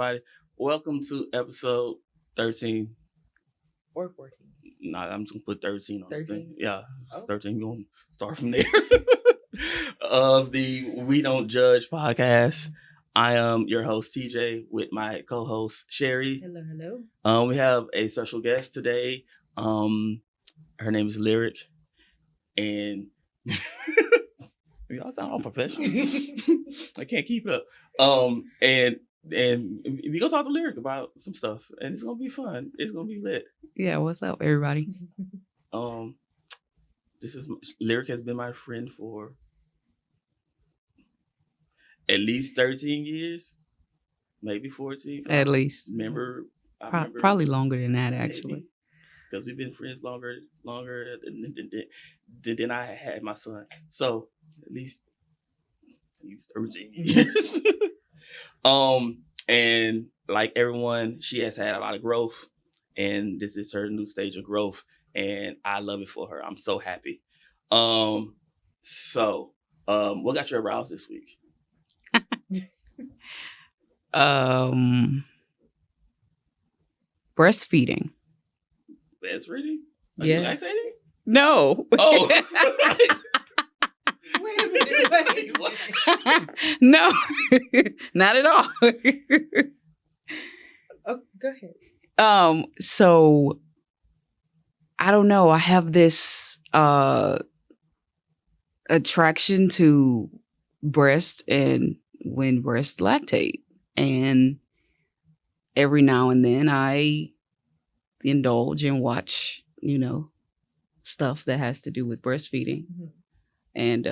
everybody. Welcome to episode 13. Or 14. Nah, I'm just gonna put 13 on 13? the thing. Yeah, it's Oh. 13. We're gonna start from there. Of the We Don't Judge podcast. I am your host, TJ, with my co-host, Sherry. Hello. We have a special guest today. Her name is Lyric. And y'all sound all professional. I can't keep up. And we gonna talk to Lyric about some stuff, and it's gonna be fun. It's gonna be lit. Yeah, what's up, everybody? Lyric has been my friend for at least 13 years, maybe 14. At least. I remember Probably longer than that, actually. Because we've been friends longer than I had my son. So at least 13 years. And like everyone, she has had a lot of growth, and this is her new stage of growth, and I love it for her. I'm so happy. What got you aroused this week? Breastfeeding. Breastfeeding? Are Yeah. you lactating? No. Oh. Wait a minute. Wait. No, not at all. Oh, go ahead. So I don't know. I have this attraction to breast and when breasts lactate. And every now and then I indulge and watch, stuff that has to do with breastfeeding. Mm-hmm. And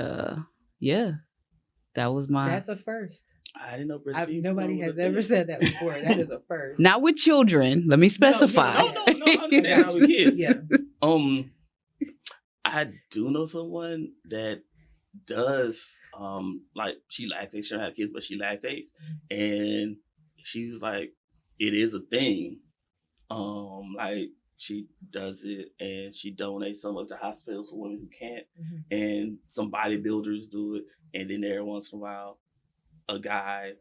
yeah, that was That's a first. I didn't know breastfeeding. Nobody has ever said that before. That is a first. Not with children. Let me specify. No, I understand how with kids. Yeah. I do know someone that does like she lactates. She don't have kids, but she lactates, and she's like, it is a thing. Like she does it, and she donates some of the hospitals for women who can't, and some bodybuilders do it, and then every once in a while, a guy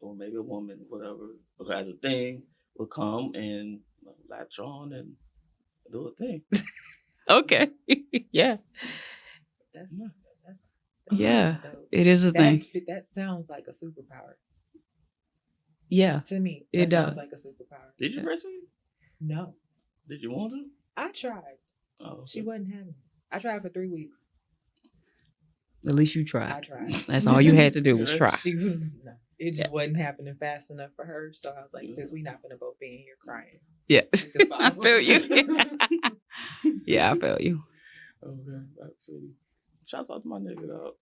or maybe a woman, whatever, who has a thing will come and latch on and do a thing. Okay. Yeah. Yeah. dope. It is a thing. That sounds like a superpower. Yeah. To me, It sounds does. like a superpower. Did you breastfeed? No. Did you want to? I tried. Oh, She wasn't having it. I tried for 3 weeks. At least you I tried. tried. That's all you had to do was try. She was no. It just wasn't happening fast enough for her. So I was like, since we not gonna both be in here crying. Yeah. we can I follow. feel you. Yeah, I feel you. Okay, absolutely. Shouts out to my nigga, dog.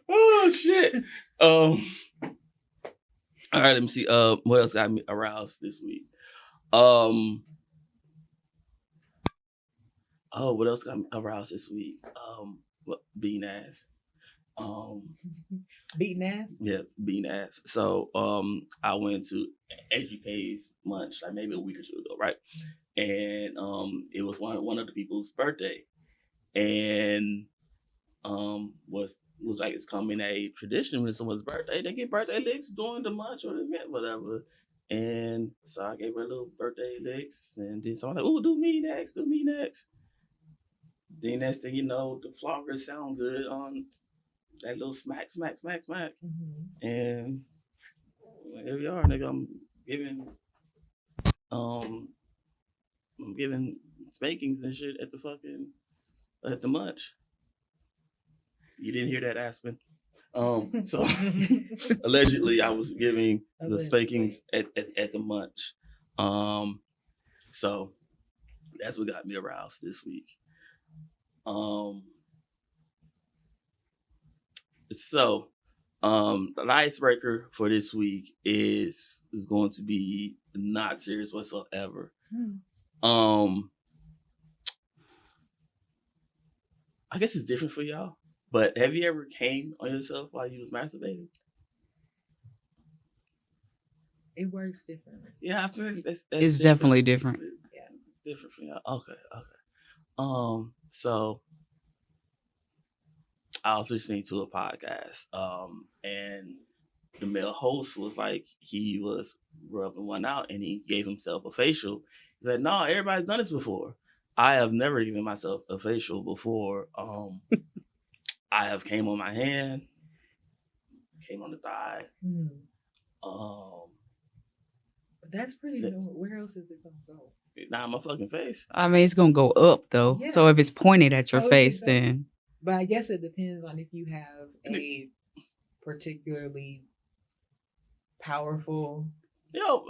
Oh shit. All right, let me see. What else got me aroused this week? What else got me aroused this week? Beating ass. Beating ass? Yes, beating ass. So, I went to AGK's munch like maybe a week or two ago, right? And it was one of the people's birthday, and was like it's coming a tradition when it's someone's birthday, they get birthday licks during the munch or the event, whatever. And so I gave her a little birthday licks, and then someone like, "Oh, do me next." Then next thing you know, the floggers sound good on that little smack. Mm-hmm. And here we are, nigga. I'm giving spankings and shit at the munch. You didn't hear that, Aspen. So allegedly I was giving the spankings at the munch. So that's what got me aroused this week. The icebreaker for this week is going to be not serious whatsoever. I guess it's different for y'all, but have you ever came on yourself while you was masturbating? It works differently. Yeah, I feel it's It's definitely different. Yeah. It's different for y'all. Okay. So I was listening to a podcast, and the male host was like, he was rubbing one out and he gave himself a facial. He's like, no, everybody's done this before. I have never given myself a facial before. I have came on my hand, came on the thigh. But that's pretty normal. Where else is it gonna go? Not my fucking face. I mean, it's gonna go up though. Yeah. So if it's pointed at your So face, it's then But I guess it depends on if you have a particularly powerful. Yo,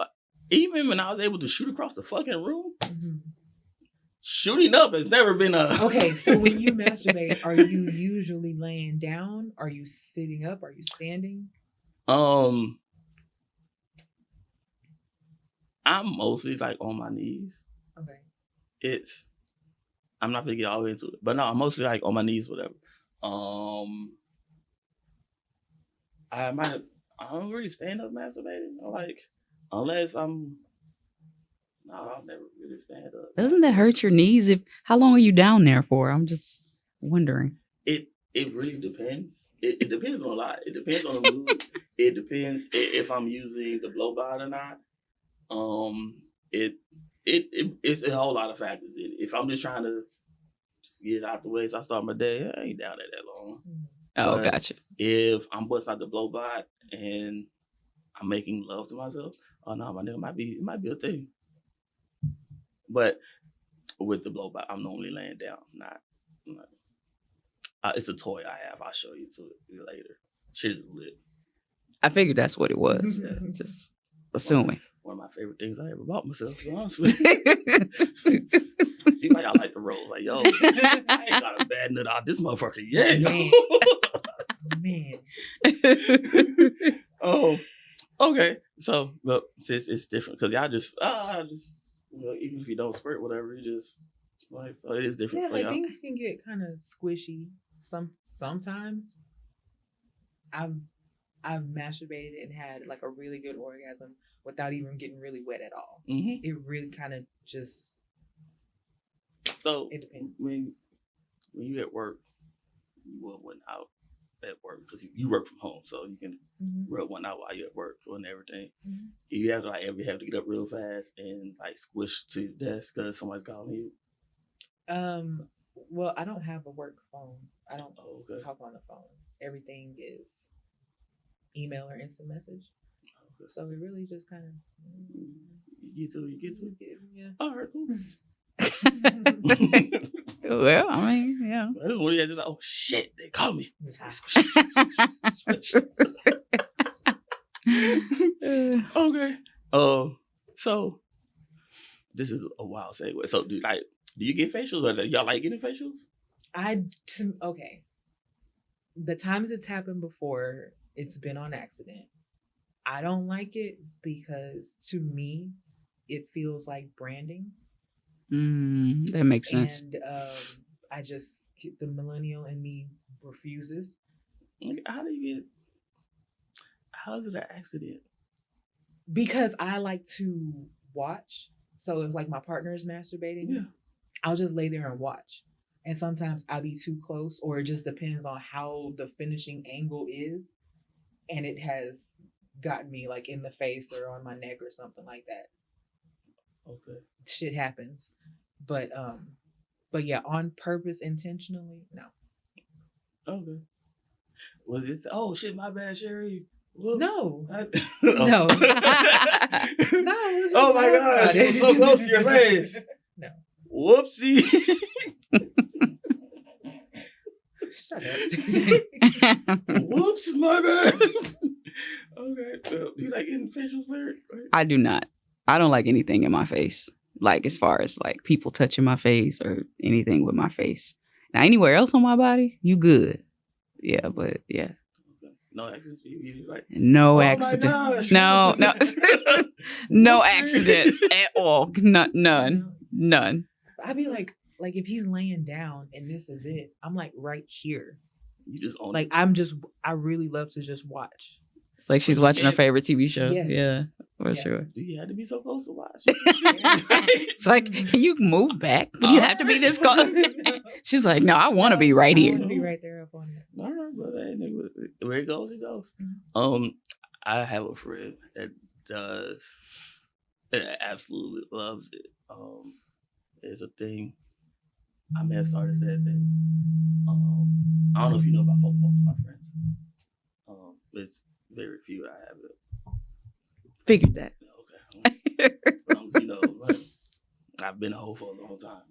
even when I was able to shoot across the fucking room, shooting up has never been a. Okay, so when you masturbate, are you usually laying down? Are you sitting up? Are you standing? I'm mostly like on my knees. Okay. I'm not gonna get all the way into it, but no, I'm mostly like on my knees, whatever. I don't really stand up masturbating, like unless I'm. No, I'll never really stand up. doesn't that hurt your knees? How long are you down there for? I'm just wondering. It really depends. It depends on a lot. It depends on the mood. It depends if I'm using the blow by or not. It's a whole lot of factors in it. If I'm just trying to just get it out the way so I start my day, I ain't down there that long. Oh, But gotcha. if I'm busting out the blow by and I'm making love to myself, oh no, my nigga, it might be a thing. But with the blow by, I'm normally laying down, not it's a toy I have. I'll show you to it later. Shit is lit. I figured that's what it was. Just assuming. One of my favorite things I ever bought myself, to be honest with you. See, like I like to roll. Like, yo, I ain't got a bad nut out this motherfucker. Yeah, yo. Man. Oh, okay. So, look, it's different because y'all just, even if you don't squirt, whatever, you just, like, so it is different. Yeah, for like y'all. things can get kind of squishy. Sometimes I've masturbated and had like a really good orgasm without even getting really wet at all. Mm-hmm. It really kind of just. So it depends. When you at work, you rub one out at work because you work from home, so you can rub one out while you're at work and everything. You have to ever have to get up real fast and like squish to your desk because somebody's calling you. Well, I don't have a work phone. I don't talk on the phone. Everything is email or instant message. Okay. So it really just kind of you get to it. Yeah. All right, cool. Well, I mean, yeah. I just want to just like, oh shit, they called me. Okay. So this is a wild segue. So do you get facials or y'all like getting facials? Okay. The times it's happened before, it's been on accident. I don't like it because to me, it feels like branding. That makes sense. And I just, the millennial in me refuses. How is it an accident? Because I like to watch. So if like my partner is masturbating, I'll just lay there and watch. And sometimes I'll be too close, or it just depends on how the finishing angle is. And it has gotten me like in the face or on my neck or something like that. Okay. Shit happens. But yeah, on purpose, intentionally, no. Okay. Was it? Oh shit, my bad, Sherry. Whoops. No. No. No. Oh my gosh, it was so close to your face. No. Whoopsie. Shut up. Whoops, my bad. Okay. You like getting facials, Larry? Right? I do not. I don't like anything in my face. Like as far as like people touching my face or anything with my face. Now anywhere else on my body, you good. Yeah, but yeah. Okay. No accidents for you like no accident. Gosh. No. No accidents at all. None. I'd be like if he's laying down and this is it, I'm like right here. You just own like it. I really love to just watch. It's like she's watching her favorite TV show. Yes. Yeah, for sure. Do you have to be so close to watch? It's like, can you move back? Do you have to be this close? She's like, no, I want to be right I here. want to be right there up on it. All where it goes, it goes. I have a friend that absolutely loves it. It's a thing. I may have started that thing. I don't know if you know about most of my friends. It's very few I have it. Figured that. Okay. As long as you know, right? I've been a hoe for a long time.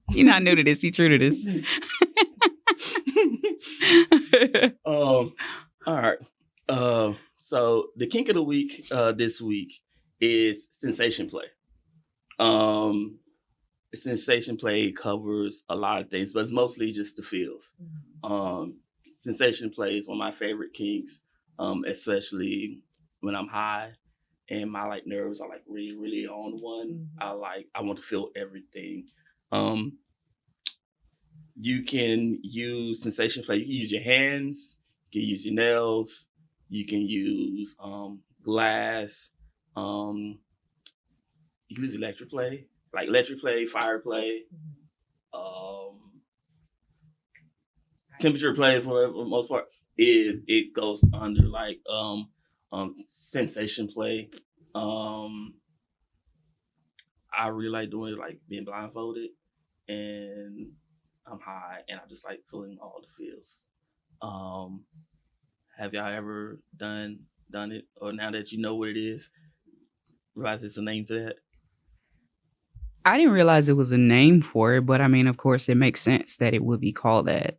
You're not new to this. You're true to this. All right. So the kink of the week this week is sensation play. Sensation play covers a lot of things, but it's mostly just the feels. Sensation play is one of my favorite kinks, especially when I'm high and my nerves are really, really on one. I want to feel everything. You can use sensation play. You can use your hands. You can use your nails. You can use glass. You can use electric play, fire play, temperature play for the most part. It goes under sensation play. I really like doing it being blindfolded and I'm high and I just like feeling all the feels. Have y'all ever done it, or now that you know what it is, realize it's a name to that? I didn't realize it was a name for it, but I mean, of course, it makes sense that it would be called that.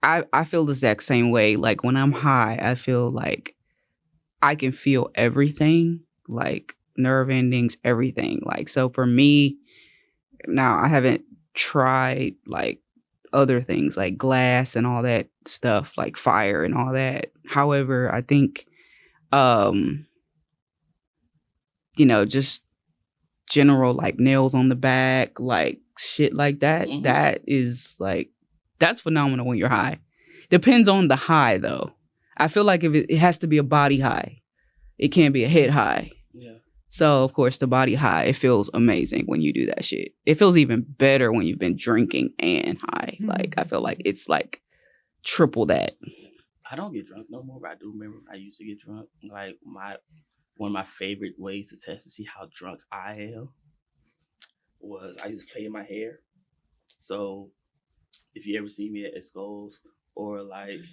I feel the exact same way. Like when I'm high, I feel like I can feel everything, like nerve endings, everything. So for me, now I haven't tried other things like glass and all that stuff, like fire and all that. However, I think, just general nails on the back, shit like that. Mm-hmm. That is that's phenomenal when you're high. Depends on the high though. I feel like if it has to be a body high. It can't be a head high. Yeah. So of course the body high, it feels amazing when you do that shit. It feels even better when you've been drinking and high. I feel like it's triple that. I don't get drunk no more, but I do remember I used to get drunk. One of my favorite ways to test to see how drunk I am was I used to play in my hair. So if you ever see me at Skulls or the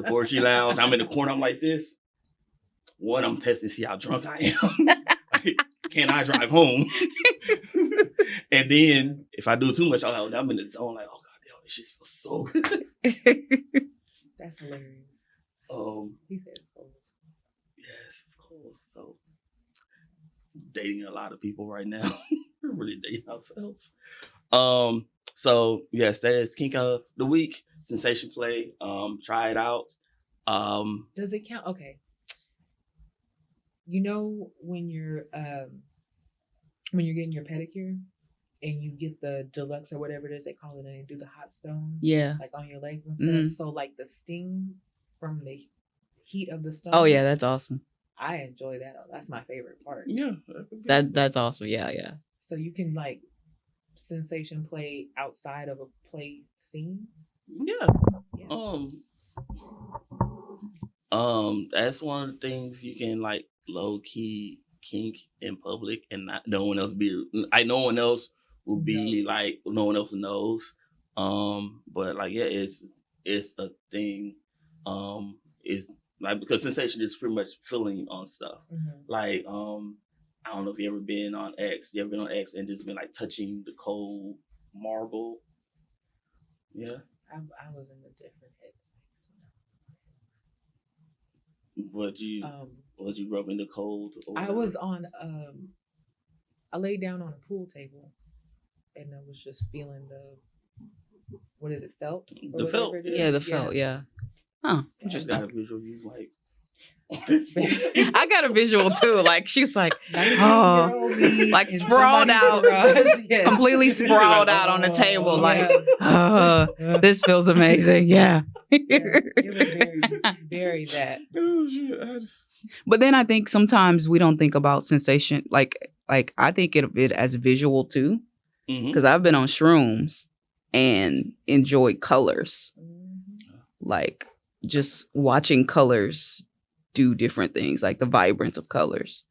Poetry Lounge, I'm in the corner, I'm like this. One, I'm testing to see how drunk I am. Can I drive home? And then if I do too much, I'm in the zone oh God, yo, this shit feels so good. That's hilarious. He said Skulls. Yes, Skulls. So dating a lot of people right now. We're really dating ourselves. So yes, that is kink of the week. Sensation play. Try it out. Does it count? Okay. You know when you're getting your pedicure and you get the deluxe or whatever it is they call it, and they do the hot stone, yeah, on your legs and stuff. Mm-hmm. So the sting from the heat of the stone. Oh yeah, that's awesome. I enjoy that. That's my favorite part. Yeah, that's awesome. Yeah. So you can sensation play outside of a play scene. Yeah. That's one of the things you can low key kink in public and no one else no one else will be no one else knows. But it's a thing. It's because sensation is pretty much feeling on stuff. Mm-hmm. I don't know if you ever been on X. You ever been on X and just been touching the cold marble? Yeah. I was in a different headspace. Was you rubbing the cold? I was on. I laid down on a pool table, and I was just feeling the. What is it? Felt? The felt. Yeah, the felt. Yeah. Huh. Interesting. I got a visual view I got a visual too. She was sprawled out, completely sprawled out on the table. This feels amazing. Yeah. It was very that. Oh shit. But then I think sometimes we don't think about sensation. I think it as visual too, because I've been on shrooms and enjoy colors. Like just watching colors do different things, like the vibrance of colors.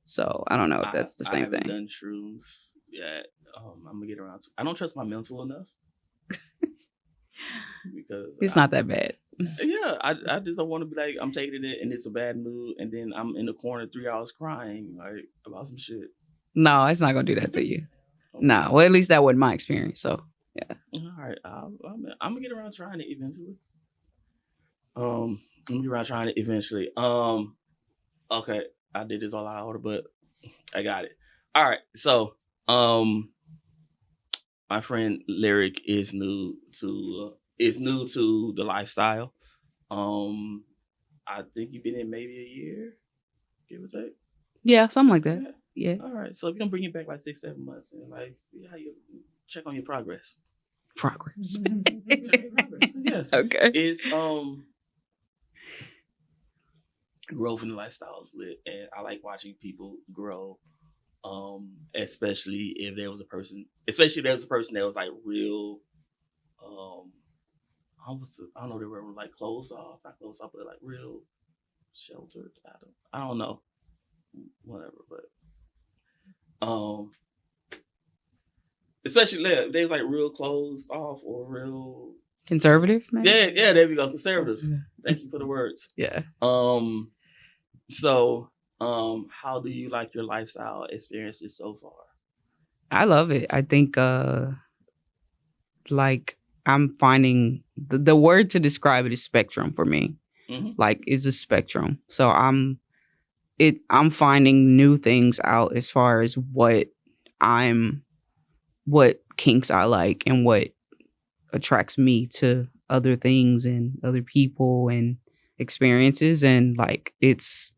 So I don't know if that's the same thing. I haven't done shrooms yet. I'm gonna get around to. I don't trust my mental enough because it's not that bad. Yeah, I just don't want to be like I'm taking it and it's a bad mood, and then I'm in the corner 3 hours crying like about some shit. No, it's not gonna do that to you. Okay. No, well at least that wasn't my experience. So yeah. All right, I'm gonna get around trying it eventually. I'm gonna get around trying it eventually. Okay, I did this all out of order, but I got it. All right, so my friend Lyric is new to the lifestyle. I think you've been in maybe a year, give or take. Yeah, something like that. Yeah. All right, so we're gonna bring you back like 6-7 months and like see how you check on your progress. Progress. Yes. Okay. It's growth in the lifestyle is lit, and I like watching people grow. Especially if there was a person that was like real. I don't know, they were like closed off, not closed off, but like real sheltered. I don't know, whatever. But especially they was like real closed off or real conservative. Maybe? Yeah, there we go, conservatives. Thank you for the words. Yeah. So, how do you like your lifestyle experiences so far? I love it. I think, like I'm finding the word to describe it is spectrum for me. Mm-hmm. Like it's a spectrum. So I'm finding new things out as far as what kinks I like and what attracts me to other things and other people and experiences, and like it's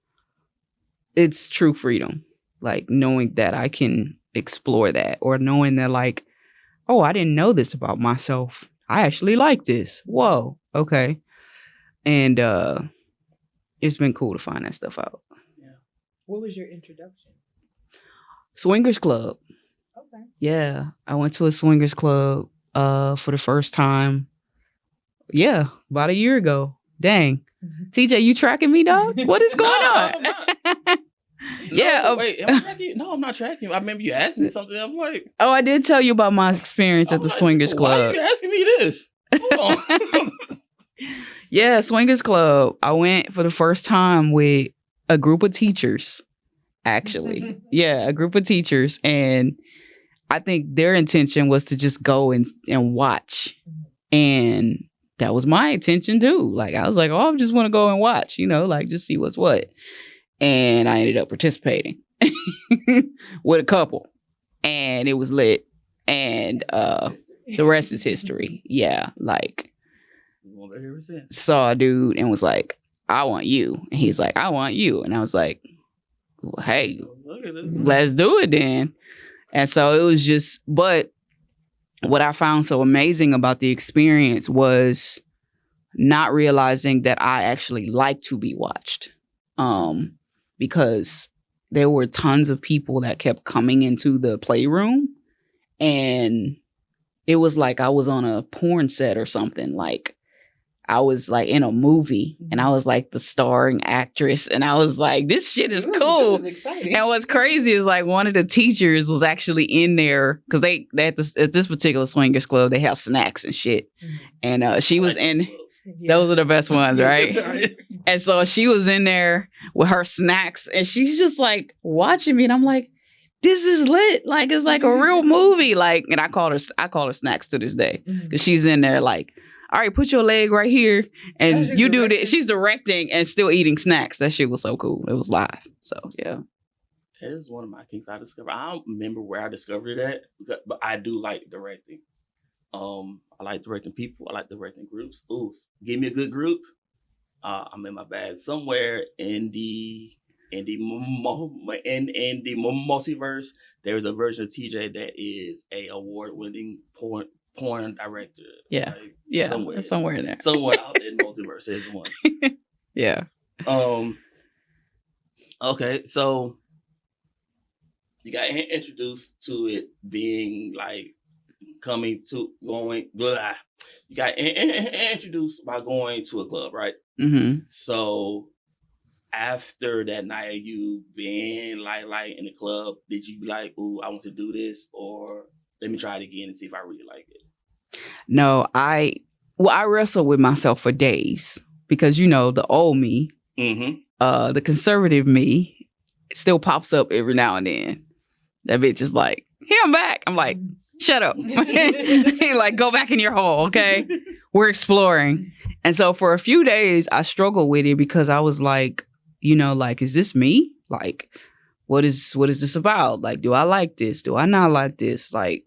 true freedom, like knowing that I can explore that, or knowing that like, oh, I didn't know this about myself, I actually like this, whoa, okay. And it's been cool to find that stuff out. Yeah. What was your introduction? Swingers club. Okay. Yeah, I went to a swingers club for the first time, yeah, about a year ago. Dang. TJ, you tracking me, dog? What is going on? Yeah. Wait, am I tracking you? No, I'm not tracking you. I remember you asked me something. I'm like, oh, I did tell you about my experience at the swingers club. Why are you asking me this? Hold on. Yeah, swingers club. I went for the first time with a group of teachers, actually. Yeah, a group of teachers. And I think their intention was to just go and watch. And that was my intention too. Like, I was like, oh, I just want to go and watch, like just see what's what. And I ended up participating with a couple, and it was lit. And the rest is history. Yeah, like saw a dude and was like, I want you. And he's like, I want you. And I was like, well, hey, let's do it then. And so it was just, but what I found so amazing about the experience was not realizing that I actually like to be watched. Because there were tons of people that kept coming into the playroom, and it was like I was on a porn set or something. Like I was like in a movie, and I was like the starring actress, and I was like, this shit is cool. And what's crazy is like one of the teachers was actually in there, because they at this particular swingers club, they have snacks and shit. And she was in. Those are the best ones, right? And so she was in there with her snacks, and she's just like watching me, and I'm like, this is lit. Like, it's like a real movie. Like, and I call her snacks to this day, because she's in there like, all right, put your leg right here, and you do this. She's directing and still eating snacks. That shit was so cool. It was live. So yeah. That is one of my kinks I discovered. I don't remember where I discovered it at, but I do like directing. I like directing people. I like directing groups. Ooh, give me a good group. I'm in my bag. Somewhere in the multiverse, there is a version of TJ that is a award-winning porn director. Yeah, like, yeah, somewhere in there. Somewhere out in the multiverse, there's one. Yeah. Okay, so you got introduced to it being like you got introduced by going to a club, right? Mm-hmm. So after that night, you being like in the club, did you be like, ooh, I want to do this, or let me try it again and see if I really like it? No, I wrestle with myself for days because the old me, the conservative me, still pops up every now and then. That bitch is like, here I'm back. I'm like, shut up. Like, go back in your hole, okay? We're exploring. And so for a few days, I struggled with it because I was like, like, is this me? Like, what is this about? Like, do I like this? Do I not like this? Like,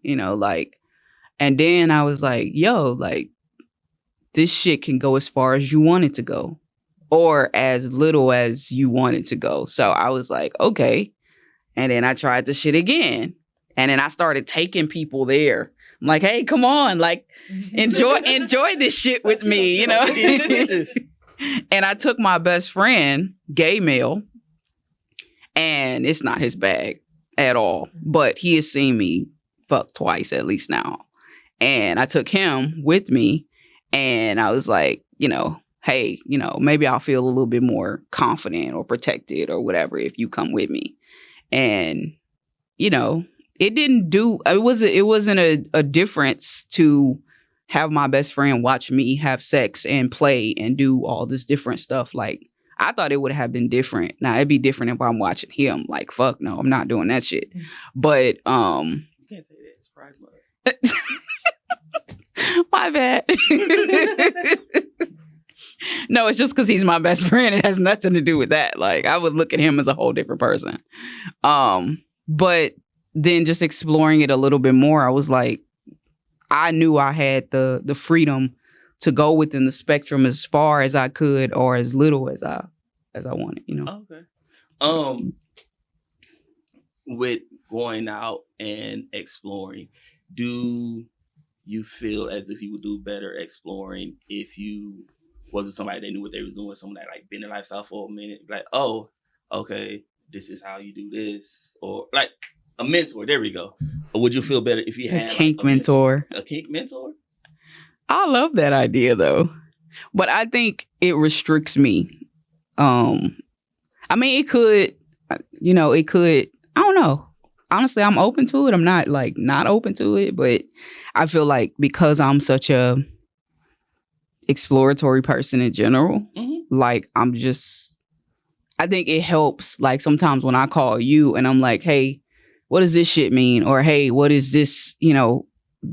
and then I was like, yo, like, this shit can go as far as you want it to go or as little as you want it to go. So I was like, okay. And then I tried the shit again. And then I started taking people there. I'm like, hey, come on, like, enjoy this shit with me, And I took my best friend, gay male, and it's not his bag at all. But he has seen me fuck twice at least now. And I took him with me, and I was like, hey, maybe I'll feel a little bit more confident or protected or whatever if you come with me. And, it wasn't a difference to have my best friend watch me have sex and play and do all this different stuff. Like, I thought it would have been different. Now, it'd be different if I'm watching him. Like, fuck no, I'm not doing that shit. But, you can't say that. It's Pride Month. My bad. No, it's just because he's my best friend. It has nothing to do with that. Like, I would look at him as a whole different person. But then just exploring it a little bit more, I was like, I knew I had the freedom to go within the spectrum as far as I could or as little as I wanted, Okay. With going out and exploring, do you feel as if you would do better exploring if you was with somebody that knew what they was doing, someone that like been in lifestyle for a minute, like, oh, okay, this is how you do this, or like a mentor. There we go. Or would you feel better if you had a kink mentor? A kink mentor? I love that idea though, but I think it restricts me. I mean, it could. I don't know. Honestly, I'm open to it. I'm not like not open to it, but I feel like because I'm such a exploratory person in general, like I think it helps. Like sometimes when I call you and I'm like, hey, what does this shit mean? Or hey, what is this,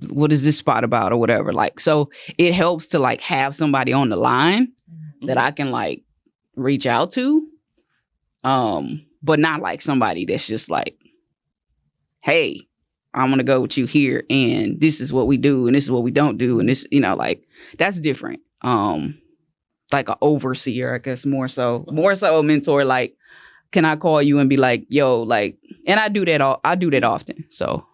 what is this spot about or whatever? Like, so it helps to like have somebody on the line that I can like reach out to. But not like somebody that's just like, hey, I'm going to go with you here and this is what we do and this is what we don't do. And this, like that's different. Like an overseer, I guess more so a mentor. Like, can I call you and be like, yo, like, and I do that often. So,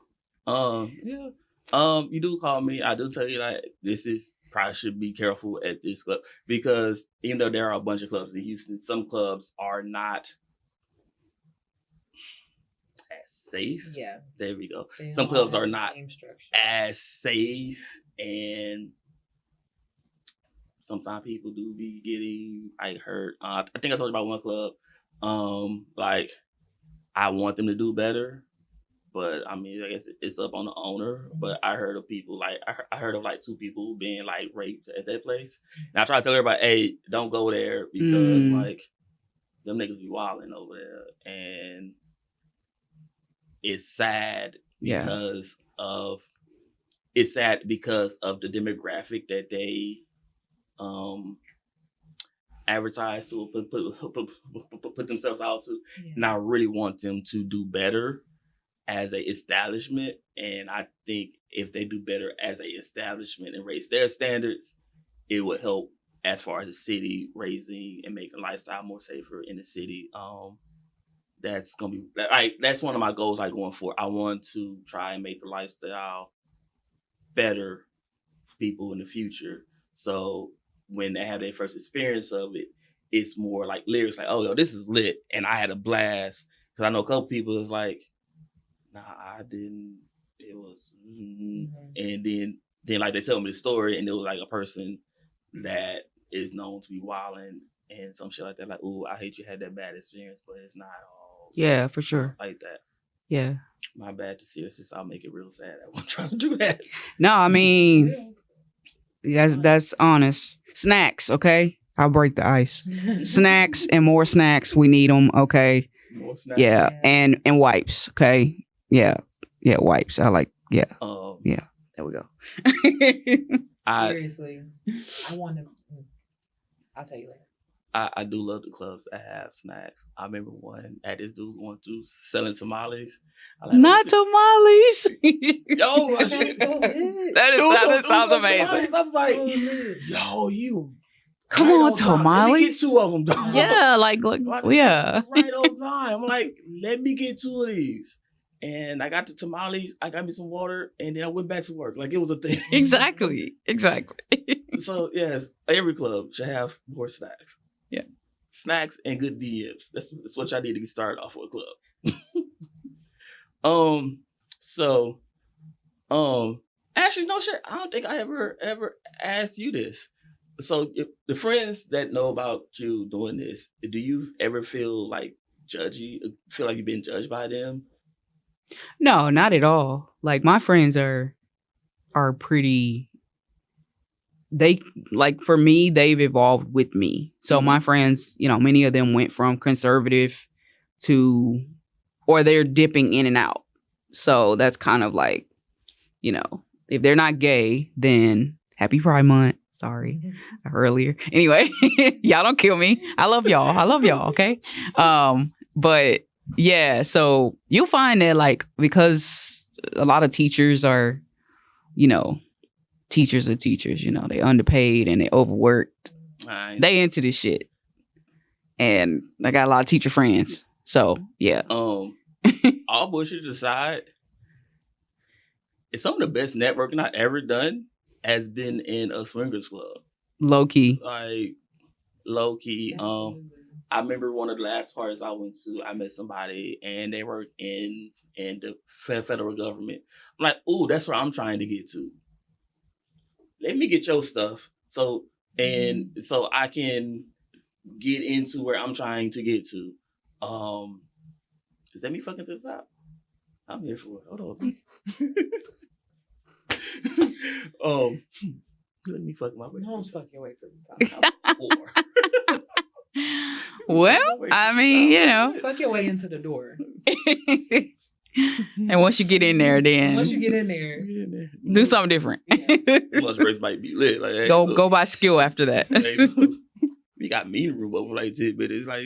yeah. You do call me. I do tell you like, this is probably should be careful at this club because even though there are a bunch of clubs in Houston, some clubs are not as safe. Yeah. There we go. Some clubs are not as safe, and sometimes people do be getting like hurt. I think I told you about one club. Like I want them to do better, but I mean, I guess it's up on the owner. But I heard of people like I heard of like 2 people being like raped at that place, and I try to tell everybody, hey, don't go there because like them niggas be wilding over there, and it's sad because of the demographic that they advertise to put themselves out to. Yeah. And I really want them to do better as a establishment. And I think if they do better as a establishment and raise their standards, it would help as far as the city raising and making lifestyle more safer in the city. That's gonna be like that's one of my goals like going forward. I want to try and make the lifestyle better for people in the future. So when they have their first experience of it, it's more like lyrics like, oh, yo, this is lit. And I had a blast. Because I know a couple people is like, nah, I didn't. it was, and then like they tell me the story, and it was like a person that is known to be wilding and some shit like that. Like, ooh, I hate you had that bad experience, but it's not all. Yeah, for sure. Like that. Yeah. My bad to seriousness. I'll make it real sad. I wasn't trying to do that. No, I mean, that's honest. Snacks, okay? I'll break the ice. Snacks and more snacks. We need them, okay? More snacks. Yeah, and wipes, okay? Yeah, wipes. I like, yeah. Yeah, there we go. Seriously, I want to. I'll tell you later. I do love the clubs that have snacks. I remember one at this dude going through selling tamales. Not tamales. Yo, that sounds amazing. I'm like, yo, you. Come on, tamales. Let me get 2 of them, dog. Yeah, like yeah. Right on time. I'm like, let me get 2 of these. And I got the tamales. I got me some water, and then I went back to work. Like, it was a thing. Exactly. So yes, every club should have more snacks. Yeah, snacks and good DMs. That's what y'all need to get started off with a club. Actually, no shit. I don't think I ever asked you this. So, if the friends that know about you doing this, do you ever feel like judgy? Feel like you've been judged by them? No, not at all. Like, my friends are pretty. They, like, for me, they've evolved with me. So my friends, many of them went from conservative to, or they're dipping in and out. So that's kind of like, if they're not gay, then happy Pride Month. Sorry, earlier. Anyway, y'all don't kill me. I love y'all. Okay. But yeah, so you'll find that, like, because a lot of teachers are, teachers are teachers, they underpaid and they overworked. Nice. They into this shit. And I got a lot of teacher friends. So yeah. All bullshit aside, it's some of the best networking I've ever done has been in a swingers club. Low key. Like, low key. I remember one of the last parties I went to, I met somebody and they work in the federal government. I'm like, ooh, that's where I'm trying to get to. Let me get your stuff so I can get into where I'm trying to get to. Is that me fucking to the top? I'm here for it. Hold on. Let me fuck my way. No, fuck your way to the top. Well, I mean, fuck your way into the door. And once you get in there, then do something different. Lunch breaks might be lit. Like, hey, go by skill after that. Hey, so, we got meeting room over like 10 minutes. Like,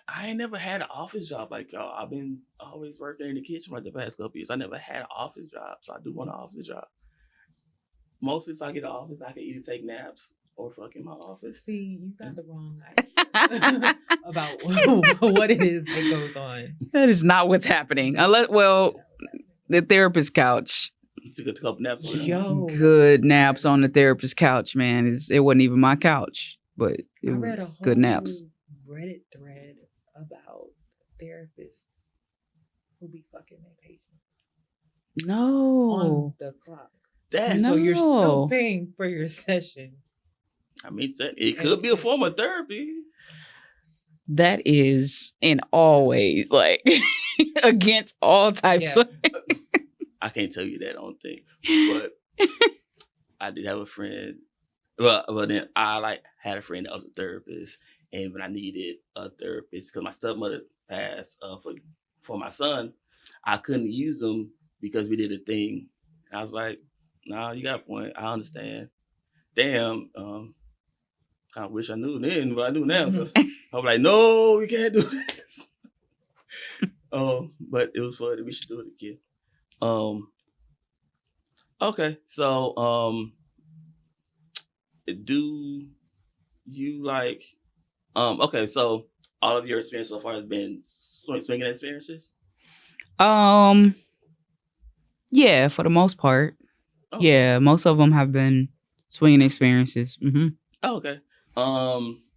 I ain't never had an office job like y'all. I've been always working in the kitchen for like the past couple years. I never had an office job, so I do want an office job. Mostly, so I get an office, I can either take naps or fuck in my office. See, you got the wrong idea about what it is that goes on. That is not what's happening. The therapist couch. Took a couple naps. Good naps on the therapist couch, man. It wasn't even my couch, but it was good naps. Reddit thread about therapists who be fucking their patients. No. On the clock. So you're still paying for your session. I mean, it could be a form of therapy. That is in all ways, like, against all types of... I can't tell you that, I don't think. But I did have a friend. Well, then I had a friend that was a therapist. And when I needed a therapist, because my stepmother passed for my son, I couldn't use them because we did a thing. And I was like, nah, you got a point. I understand. Damn, kind of wish I knew then what I do now. I was like, no, we can't do this. But it was fun. We should do it again. Okay, so do you like? Okay, so all of your experience so far has been swinging experiences? Yeah, for the most part. Oh. Yeah, most of them have been swinging experiences. Mm-hmm. Oh, okay.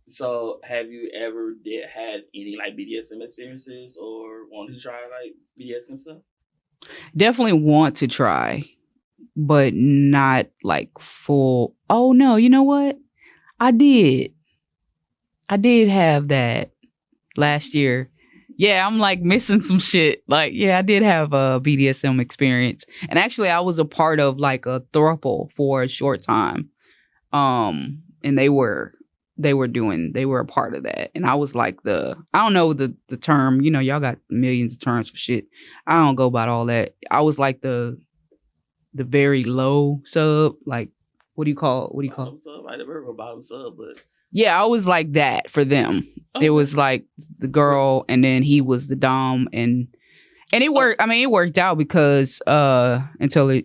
So, have you ever had any like BDSM experiences or wanted to try like BDSM stuff? Definitely want to try, but not like full. Oh no, you know what? I did. I did have that last year. Yeah, I'm like missing some shit. Like, yeah, I did have a BDSM experience. And actually I was a part of like a throuple for a short time. And they were a part of that. And I was like I don't know the term, y'all got millions of terms for shit. I don't go about all that. I was like the very low sub, like what do you call Bottom sub? I never heard of a bottom sub, but Yeah, I was like that for them. okay. It was like the girl and then he was the dom, and it worked. I mean, it worked out because until it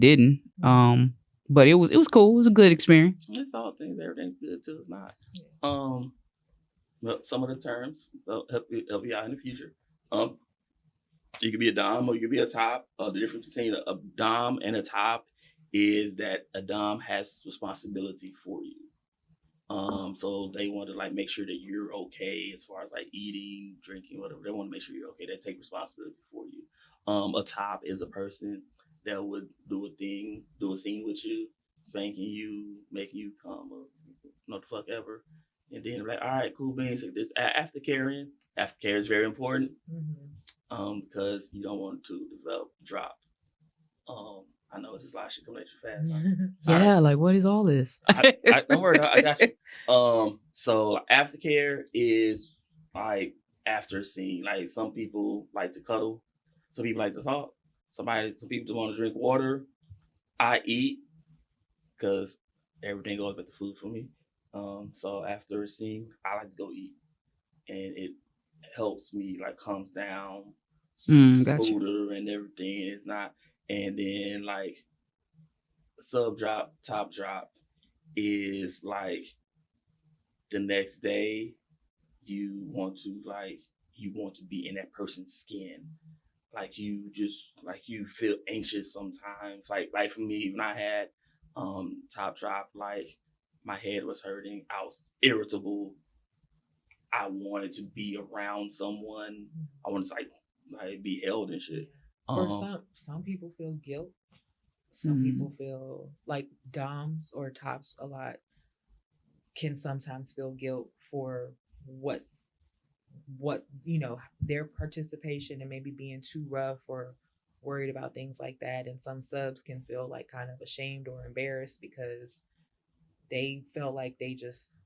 didn't. But it was cool. It was a good experience. It's all things. Everything's good till it's not. Well, some of the terms they'll help you out in the future. You could be a dom or you could be a top. The difference between a dom and a top is that a dom has responsibility for you. So they want to like make sure that you're okay as far as like eating, drinking, whatever. They want to make sure you're okay. They take responsibility for you. A top is a person that would do a scene with you, spanking you, making you come, or what the fuck ever. And then like, all right, cool beans. This aftercare. Aftercare is very important. Because you don't want to develop drop. I know it's just a lot of shit coming at you fast. Yeah, right. Like what is all this? Don't worry, I got you. So aftercare is like after a scene. Like some people like to cuddle, some people like to talk. Some people just want to drink water. I eat because everything goes with the food for me. So after a scene, I like to go eat, and it helps me like calms down, smoother and everything. It's not. And then like sub drop, top drop is like the next day you want to be in that person's skin. Like you feel anxious sometimes. Like for me, when I had top drop, like my head was hurting, I was irritable. I wanted to be around someone. I wanted to like be held and shit. For some people feel guilt. Some people feel like doms or tops a lot can sometimes feel guilt for what their participation and maybe being too rough or worried about things like that. And some subs can feel like kind of ashamed or embarrassed because they felt like they just,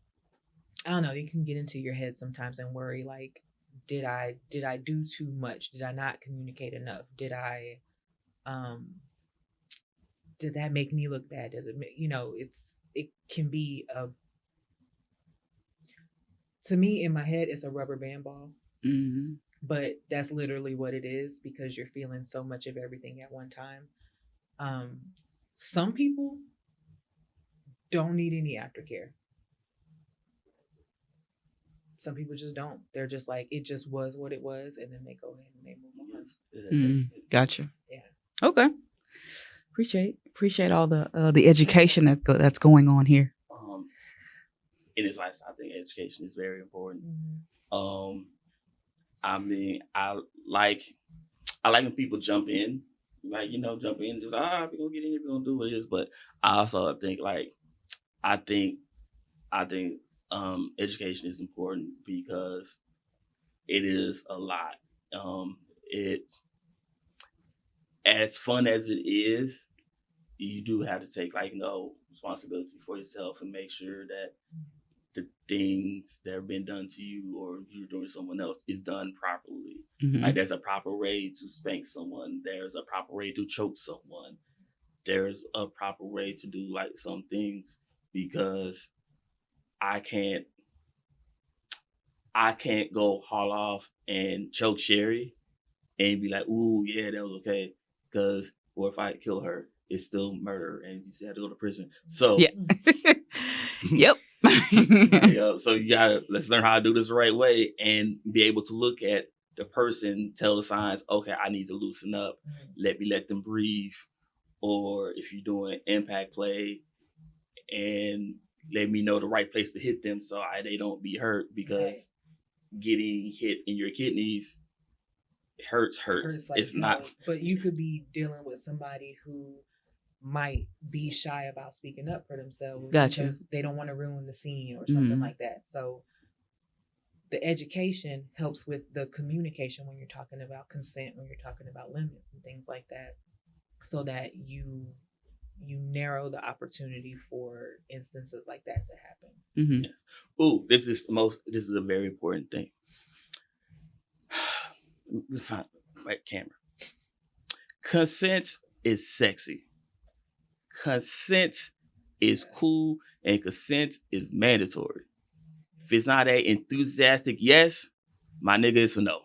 I don't know, you can get into your head sometimes and worry like, did I do too much? Did I not communicate enough? Did that make me look bad? Does it, it can be to me in my head, it's a rubber band ball. But that's literally what it is because you're feeling so much of everything at one time. Some people don't need any aftercare. Some people just don't. They're just like, it just was what it was, and then they go ahead and they move on. Gotcha. Yeah. Okay. Appreciate all the education that's going on here. In this lifestyle, I think education is very important. I mean, I like when people jump in, like jump in, just we're gonna get in, we're gonna do what it is. But I also think education is important because it is a lot. It's as fun as it is, you do have to take responsibility for yourself and make sure that the things that have been done to you or you're doing to someone else is done properly. Like there's a proper way to spank someone. There's a proper way to choke someone. There's a proper way to do like some things because I can't go haul off and choke Sherry and be like, ooh, yeah, that was okay. Because if I kill her, it's still murder and you still have to go to prison. So yeah. Yep. So let's learn how to do this the right way and be able to look at the person, tell the signs, okay, I need to loosen up. Let them breathe. Or if you're doing impact play and let me know the right place to hit them so they don't be hurt, because getting hit in your kidneys hurts. Hurts like it's not. But you could be dealing with somebody who might be shy about speaking up for themselves because they don't want to ruin the scene or something like that. So the education helps with the communication when you're talking about consent, when you're talking about limits and things like that, so that you narrow the opportunity for instances like that to happen. Yes. Ooh, this is a very important thing. Fine, right camera. Consent is sexy. Consent is cool, and consent is mandatory. If it's not a enthusiastic yes, my nigga, it's a no.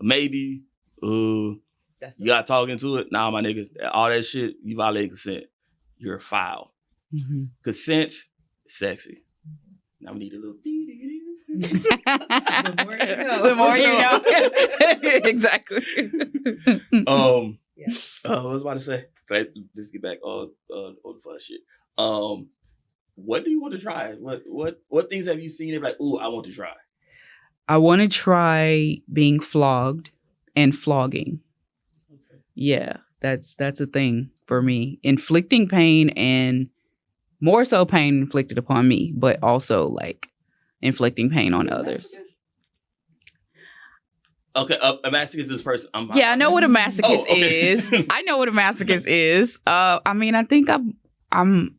Maybe, you got talking to it. Nah, my nigga, all that shit, you violated consent. You're a foul. Consent is sexy. Now we need a little. The more you know. The more you know. Exactly. I was about to say. Let's get back on the fun shit. What do you want to try? What things have you seen? You're like, ooh, I want to try. I want to try being flogged and flogging. Okay. Yeah, that's a thing for me. Inflicting pain, and more so pain inflicted upon me, but also like inflicting pain on others. Okay, a masochist is this person. I know what a masochist is. I know what a masochist is. I mean, I think I'm.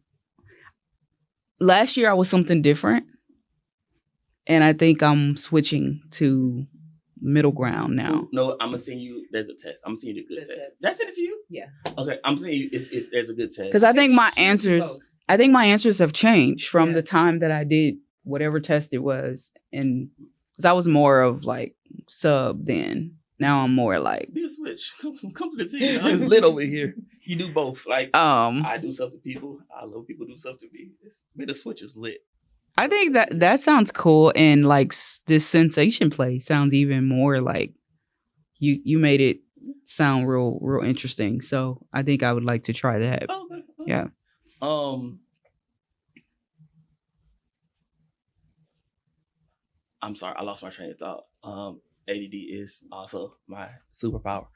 Last year I was something different, and I think I'm switching to middle ground now. No, I'm gonna send you. There's a test. I'm gonna send you the good test. Did I send it to you? Yeah. Okay, I'm sending you. There's a good test. Because I think my answers have changed from the time that I did whatever test it was, and because I was more of like sub then. Now I'm more like be a switch. Come to the team. It's lit over here. You do both. Like I do stuff to people. I love people do stuff to me. The switch is lit. I think that sounds cool, and like this sensation play sounds even more like you made it sound real interesting. So I think I would like to try that. Okay. Yeah. I'm sorry, I lost my train of thought. ADD is also my superpower.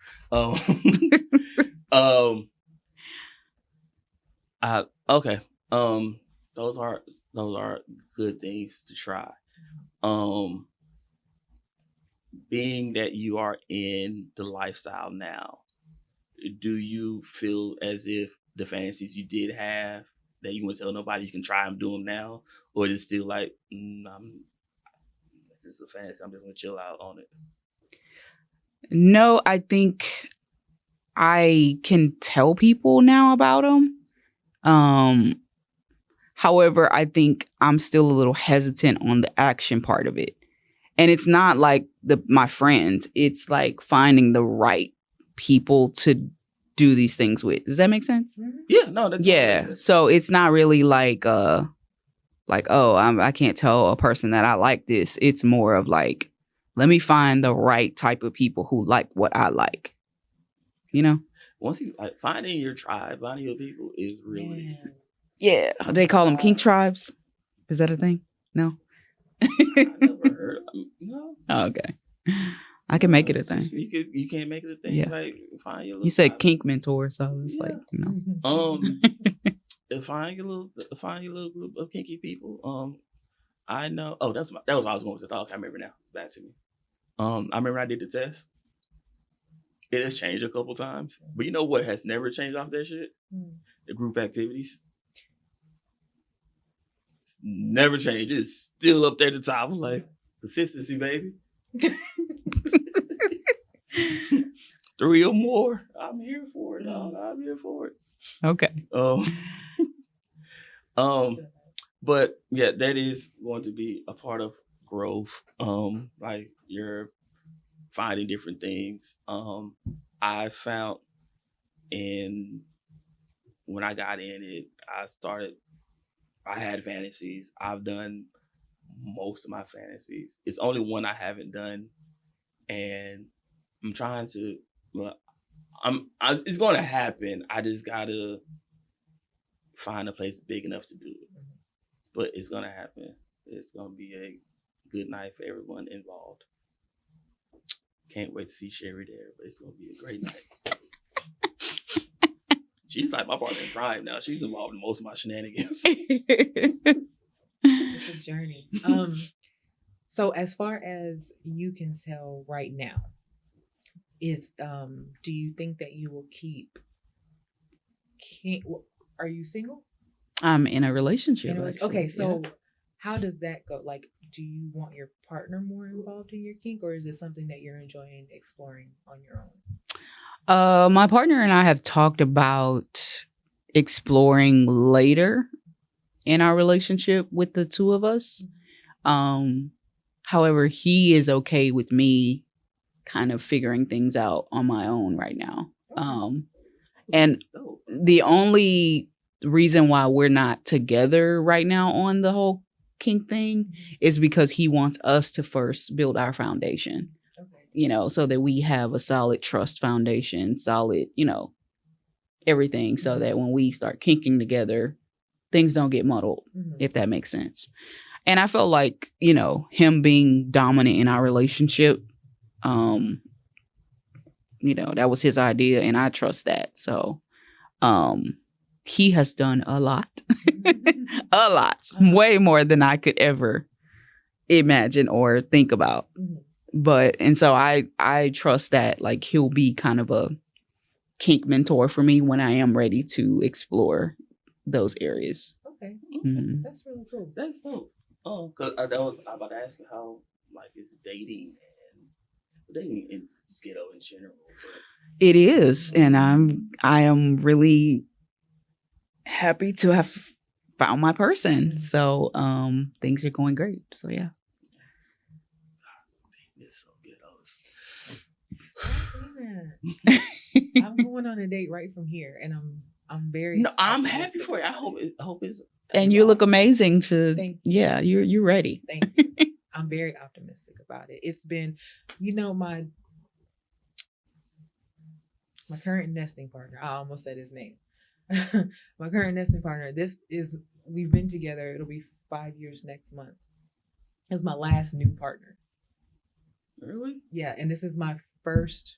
Okay. Those are good things to try. Being that you are in the lifestyle now, do you feel as if the fantasies you did have that you wouldn't tell nobody, you can try them, do them now, or is it still like, this is a fantasy, I'm just gonna chill out on it? No, I think I can tell people now about them. However, I think I'm still a little hesitant on the action part of it. And it's not like my friends. It's like finding the right people to do these things with. Does that make sense? Yeah, no, that's yeah. So it's not really like I can't tell a person that I like this. It's more of like, let me find the right type of people who like what I like. You know? Once you finding your tribe, finding your people is really yeah. They call them kink tribes. Is that a thing? No. I never heard. No. Oh, okay. I can make it a thing. You can't make it a thing. Yeah. Like find your. You said kink mentor, so it's like find your little group of kinky people. I know. Oh, that was what I was going with the thought. I remember now. Back to me. I remember I did the test. It has changed a couple times, but you know what has never changed off that shit? The group activities. It's never changed. It's still up there at the top. I'm like, consistency, baby. 3 or more. I'm here for it. I'm here for it. Okay. But yeah, that is going to be a part of growth. Like you're finding different things. I found when I got in it, I had fantasies. I've done most of my fantasies. It's only one I haven't done, and I'm trying to. It's going to happen. I just gotta find a place big enough to do it. but it's gonna happen. It's gonna be a good night for everyone involved. Can't wait to see Sherry there, but it's gonna be a great night. She's like my partner in crime now. She's involved in most of my shenanigans. It's a journey. So as far as you can tell right now, do you think that you will keep? Are you single? I'm in a relationship. Okay, so how does that go? Like, do you want your partner more involved in your kink, or is it something that you're enjoying exploring on your own? My partner and I have talked about exploring later in our relationship with the two of us. However, he is okay with me kind of figuring things out on my own right now. And the only reason why we're not together right now on the whole kink thing is because he wants us to first build our foundation, so that we have a solid trust foundation, solid, everything, so that when we start kinking together, things don't get muddled, if that makes sense. And I felt like, him being dominant in our relationship, that was his idea, and I trust that. So, he has done a lot, way more than I could ever imagine or think about. And so I trust that, like, he'll be kind of a kink mentor for me when I am ready to explore those areas. Okay. That's really cool. That's dope. Oh, because I was about to ask you how, like, it's dating in Skiddo in general. But... It is, and I am really happy to have found my person. So things are going great. So yeah. I'm going on a date right from here, and I'm very. No, I'm happy for you. I hope it's. And you look amazing. Yeah, you're ready. Thank you. I'm very optimistic about it. It's been, my current nesting partner. I almost said his name. My current nesting partner. We've been together. It'll be 5 years next month. It's my last new partner. Really? Yeah, and this is my first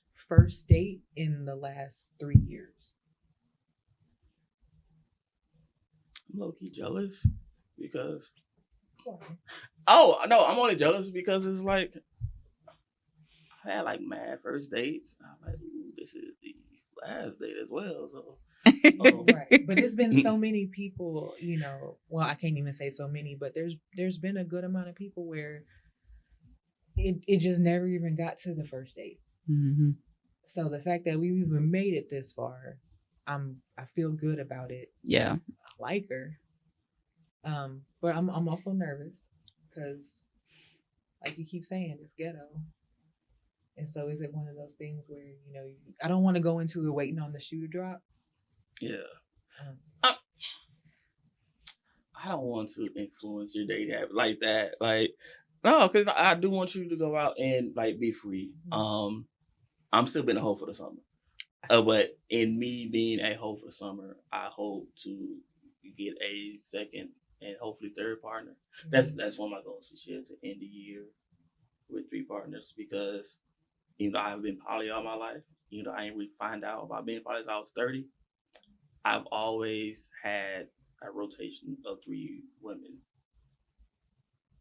date in the last 3 years. I'm low-key jealous because... Oh, no, I'm only jealous because it's like... I had like mad first dates. I'm like, ooh, this is the last date as well, so... Right. But it's been so many people, well, I can't even say so many, but there's been a good amount of people where it just never even got to the first date. Mm-hmm. So the fact that we even made it this far, I feel good about it. Yeah. I like her. But I'm also nervous because, like you keep saying, it's ghetto. And so is it one of those things where, I don't want to go into it waiting on the shoe to drop. Yeah. I don't want to influence your dating habit like that. Like, no, because I do want you to go out and, like, be free. I'm still being a hoe for the summer. But in me being a hoe for the summer, I hope to get a second and hopefully third partner. That's one of my goals this year, to end the year with 3 partners, because I've been poly all my life. I ain't really find out about being poly until I was 30. I've always had a rotation of 3 women.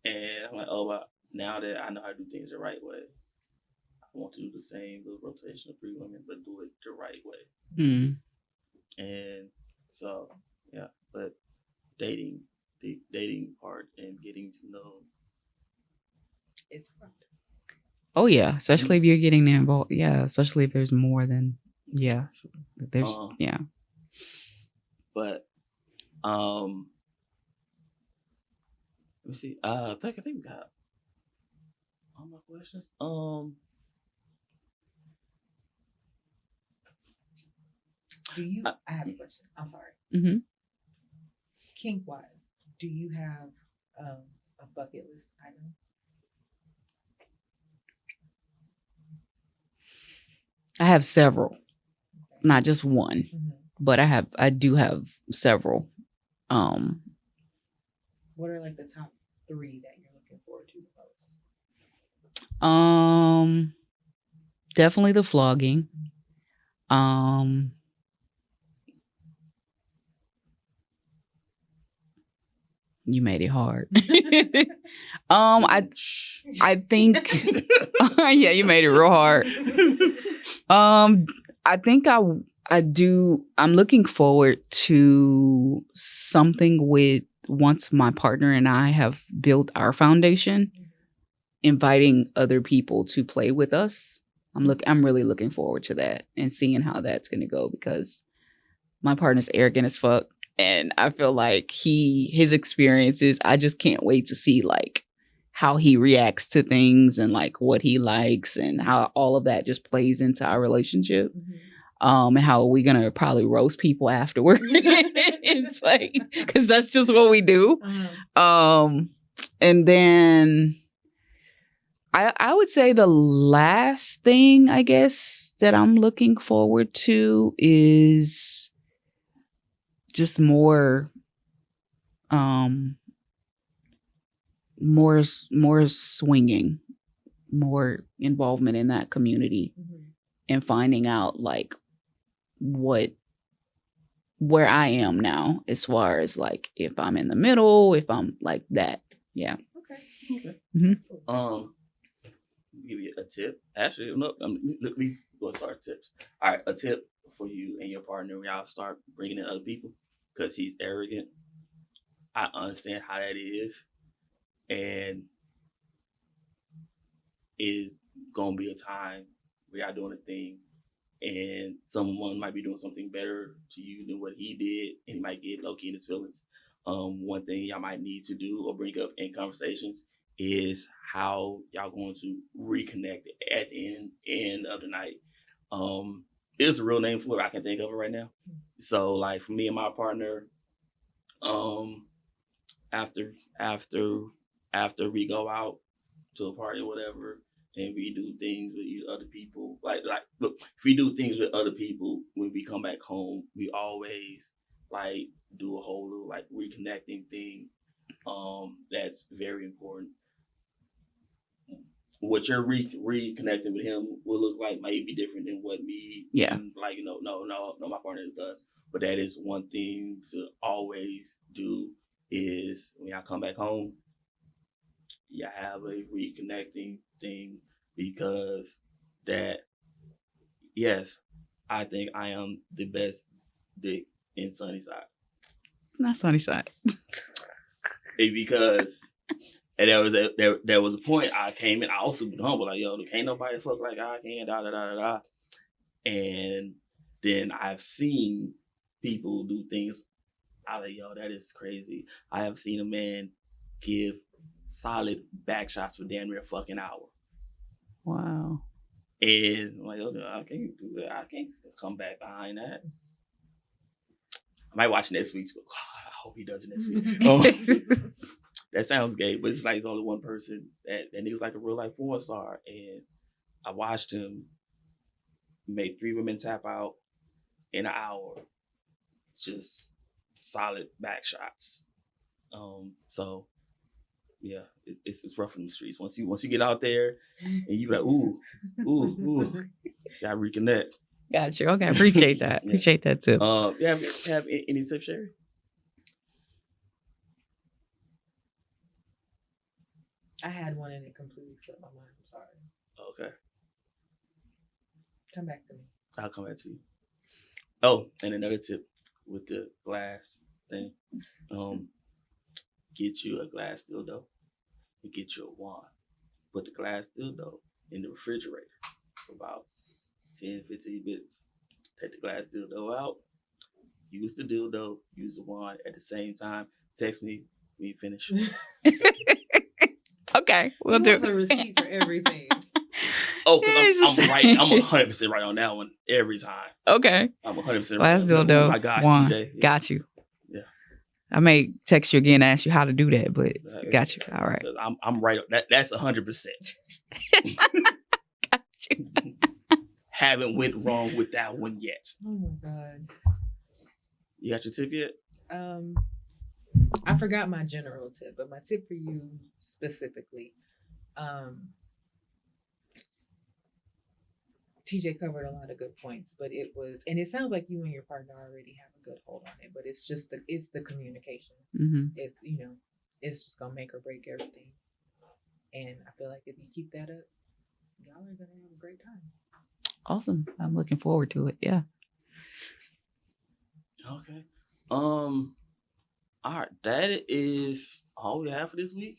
And I'm like, oh, well, now that I know how to do things the right way, I want to do the same little rotation of 3 women, but do it the right way. Mm. And so, yeah, but the dating part and getting to know. It's fun. Oh, yeah. Especially if you're getting involved. Yeah. Especially if there's more than, yeah. There's, yeah. But, let me see. I think we got all my questions. I have a question. I'm sorry. Mm-hmm. Kink wise, do you have a bucket list item? I have several, not just one, but I do have several. What are like the top 3 that you're looking forward to the most? Definitely the flogging. You made it hard. I think yeah, you made it real hard. I think I'm looking forward to something with once my partner and I have built our foundation, inviting other people to play with us. I'm really looking forward to that and seeing how that's going to go, because my partner's arrogant as fuck. And I feel like his experiences, I just can't wait to see like how he reacts to things and like what he likes and how all of that just plays into our relationship. And how we're going to probably roast people afterward. It's like, because that's just what we do. And then I would say the last thing, I guess, that I'm looking forward to is just more swinging, more involvement in that community, and finding out like where I am now, as far as like if I'm in the middle, if I'm like that. Yeah. Okay. Give you a tip. Actually, no, we go start tips. All right, a tip for you and your partner when y'all start bringing in other people, because he's arrogant. I understand how that is, and is gonna be a time where y'all doing a thing, and someone might be doing something better to you than what he did, and he might get low key in his feelings. One thing y'all might need to do or bring up in conversations is how y'all going to reconnect at the end of the night. It's a real name for it. I can think of it right now. So like for me and my partner, after we go out to a party or whatever, and we do things with other people, like look, if we do things with other people, when we come back home, we always like do a whole little like reconnecting thing. That's very important. What you're reconnecting with him will look like might be different than what me, like, no, my partner does. But that is one thing to always do, is when y'all come back home, you have a reconnecting thing, because that, yes, I think I am the best dick in Sunnyside. Not Sunnyside. Because and there was a point I came in, I also been humble, like, yo, can't nobody fuck like I can, da da da da da. And then I've seen people do things, I like, yo, that is crazy. I have seen a man give solid back shots for damn near a fucking hour. Wow. And I'm like, okay, I can't do that. I can't come back behind that. I might watch next week's, but God, I hope he does it next week. That sounds gay, but it's like it's only one person that nigga's like a real life porn star. And I watched him make 3 women tap out in an hour. Just solid back shots. So yeah, it's rough in the streets. Once you get out there and you be like, ooh, gotta reconnect. Got you. Okay, appreciate that. Yeah. Appreciate that too. Have any tips, Sherry? I had one and it completely slipped my mind. I'm sorry. Okay. Come back to me. I'll come back to you. Oh, and another tip with the glass thing. Get you a glass dildo and get you a wand. Put the glass dildo in the refrigerator for about 10, 15 minutes. Take the glass dildo out. Use the dildo. Use the wand at the same time. Text me when you finish. Okay, we'll do. A receipt for everything. Oh, because I'm right. I'm 100% right on that one every time. Okay. I'm 100% Glass right. dildo. I got wand. you today. Yeah. Got you. Yeah. I may text you again and ask you how to do that, but got you. All right. I'm right. That's 100%. Got you. Haven't went wrong with that one yet. Oh my God. You got your tip yet? I forgot my general tip, but my tip for you specifically, TJ covered a lot of good points, but it was, and it sounds like you and your partner already have a good hold on it, but it's just the communication. It, it's just gonna make or break everything. And I feel like if you keep that up, y'all are gonna have a great time. Awesome. I'm looking forward to it. Yeah. Okay. All right, that is all we have for this week.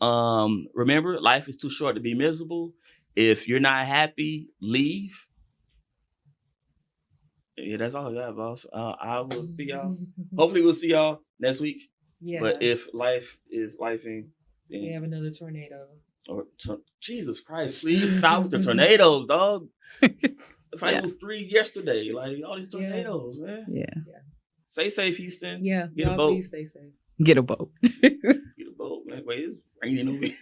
Remember, life is too short to be miserable. If you're not happy, leave. Yeah, that's all I got, boss. I will see y'all. Hopefully, we'll see y'all next week. Yeah. But if life is lifing, then we have another tornado. Or Jesus Christ, please stop with the tornadoes, dog. If I was 3 yesterday, like all these tornadoes, man. Yeah. Stay safe, Houston. Yeah. Get a boat. Please stay safe. Get a boat. Get a boat, man. Wait, it's raining over here.